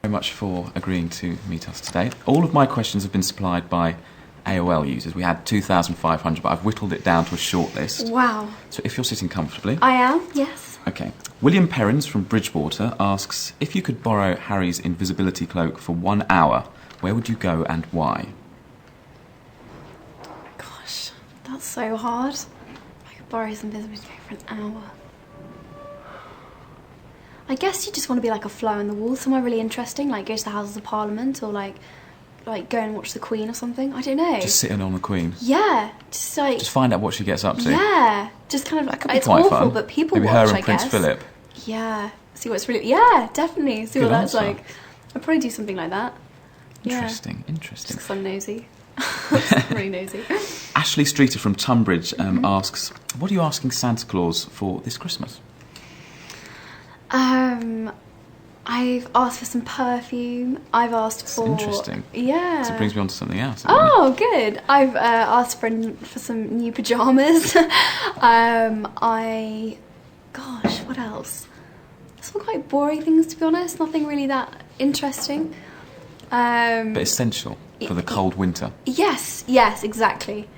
Very much for agreeing to meet us today. All of my questions have been supplied by AOL users. We had 2,500, but I've whittled it down to a short list. Wow. So if you're sitting comfortably... I am, yes. OK. William Perrins from Bridgewater asks, if you could borrow Harry's invisibility cloak for 1 hour, where would you go and why? Gosh, that's so hard. I could borrow his invisibility cloak for an hour. I guess you just want to be like a fly on the wall, somewhere really interesting, like go to the Houses of Parliament or like go and watch the Queen or something. I don't know. Just sitting on the Queen? Yeah, just like... Just find out what she gets up to? Yeah, just kind of... That could be it's quite awful, fun. but people Maybe watch, her and Prince Philip. Yeah, see what's really... Yeah, definitely, see Good what that's answer. like. I'd probably do something like that. Interesting, Yeah. interesting. Just because I'm nosy. I'm really nosy. Ashley Streeter from Tunbridge asks, what are you asking Santa Claus for this Christmas? I've asked for some perfume. I've asked for... Interesting. Yeah. So it brings me on to something else. Oh, good. I've asked for some new pyjamas. Gosh, what else? Some quite boring things, to be honest. Nothing really that interesting. But essential for the cold winter. Yes, exactly.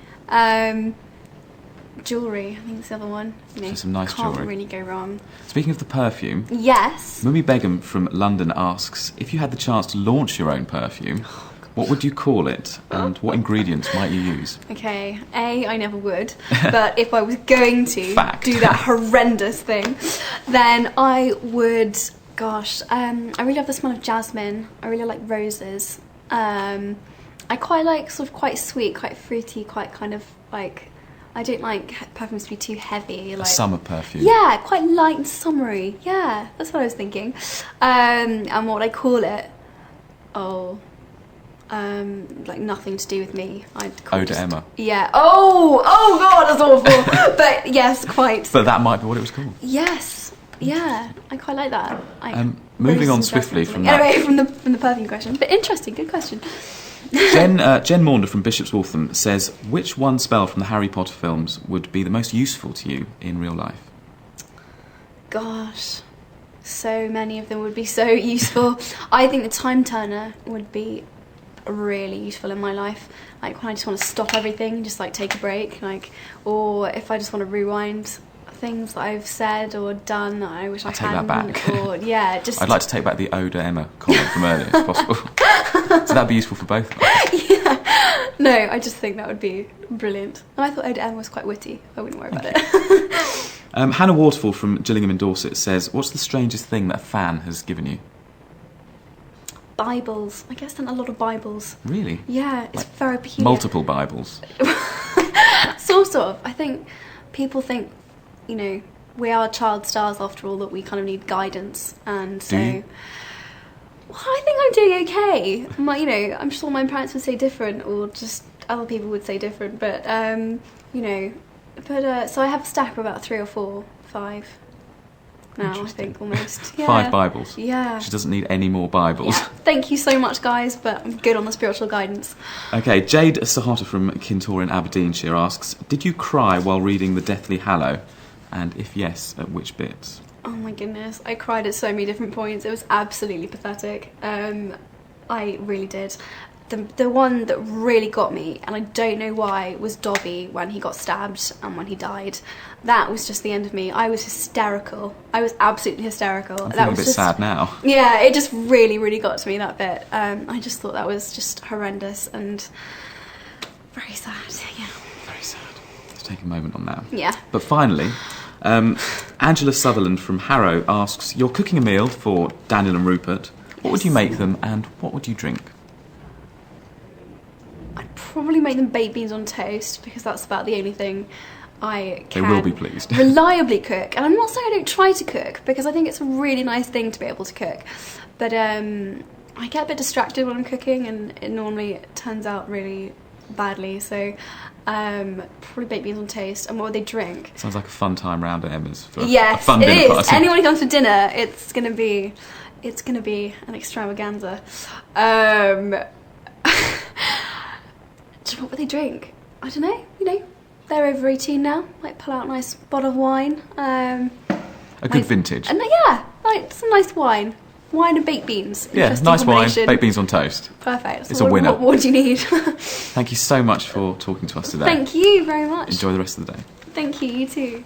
Jewellery, I think it's the other one. You know, some nice can't jewellery. really go wrong. Speaking of the perfume, Yes. Mummy Begum from London asks, if you had the chance to launch your own perfume, what would you call it and what ingredients might you use? Okay, I never would, but if I was going to Fact. do that horrendous thing, then I would, I really love the smell of jasmine. I really like roses. I quite like sort of quite sweet, quite fruity, quite kind of like... I don't like perfumes to be too heavy. Like, a summer perfume. Yeah, quite light and summery. Yeah, that's what I was thinking. And what would I call it? Like nothing to do with me. I'd call Eau it de Emma. Yeah. Oh God, that's awful. But yes, quite. But that might be what it was called. Yes. Yeah, I quite like that. Moving on swiftly from that. Anyway, from the perfume question. But interesting, good question. Jen Maunder from Bishop's Waltham says, which one spell from the Harry Potter films would be the most useful to you in real life? Gosh, so many of them would be so useful. I think the Time Turner would be really useful in my life. Like when I just want to stop everything and just like take a break, like, or if I just want to rewind things that I've said or done that I wish I hadn't. Take that back. Or yeah, just. I'd like to take back the Eau de Emma comment from earlier, if possible. So that'd be useful for both of us. Yeah. No, I just think that would be brilliant. And I thought Eau de Emma was quite witty. I wouldn't worry about it. Hannah Waterfall from Gillingham in Dorset says, what's the strangest thing that a fan has given you? Bibles. I guess then a lot of Bibles. Really? Yeah, it's Like very peculiar. Multiple Bibles? Sort of. I think people think, you know, we are child stars after all, that we kind of need guidance. And so... Do you? Well, I think I'm doing okay. You know, I'm sure my parents would say different, or just other people would say different. But, you know... But, so I have a stack of about 3 or 4, 5 now, I think, almost. Yeah. 5 Bibles? Yeah. She doesn't need any more Bibles. Yeah. Thank you so much, guys, but I'm good on the spiritual guidance. Okay, Jade Sahata from Kintore in Aberdeenshire asks, did you cry while reading The Deathly Hallow? And if yes, at which bits? Oh my goodness, I cried at so many different points. It was absolutely pathetic. I really did. The one that really got me, and I don't know why, was Dobby when he got stabbed and when he died. That was just the end of me. I was hysterical. I was absolutely hysterical. I'm that feeling was a bit just, sad now. Yeah, it just really, really got to me, that bit. I just thought that was just horrendous and very sad, yeah. Very sad. Let's take a moment on that. Yeah. But finally, Angela Sutherland from Harrow asks, you're cooking a meal for Daniel and Rupert. What would you make them and what would you drink? I'd probably make them baked beans on toast, because that's about the only thing I can They will be pleased. reliably cook. And I'm not saying I don't try to cook, because I think it's a really nice thing to be able to cook. But I get a bit distracted when I'm cooking, and it normally turns out really badly. So probably baked beans on toast. And what would they drink? Sounds like a fun time round at Emma's for Yes, a fun it dinner is. party. Anyone who comes for dinner, it's gonna be an extravaganza. What would they drink? I don't know. You know, they're over 18 now. Like pull out a nice bottle of wine. A good vintage. And yeah, like some nice wine. Wine and baked beans. Yeah, Interesting nice wine, combination. baked beans on toast. Perfect. It's a winner. What do you need? Thank you so much for talking to us today. Thank you very much. Enjoy the rest of the day. Thank you, you too.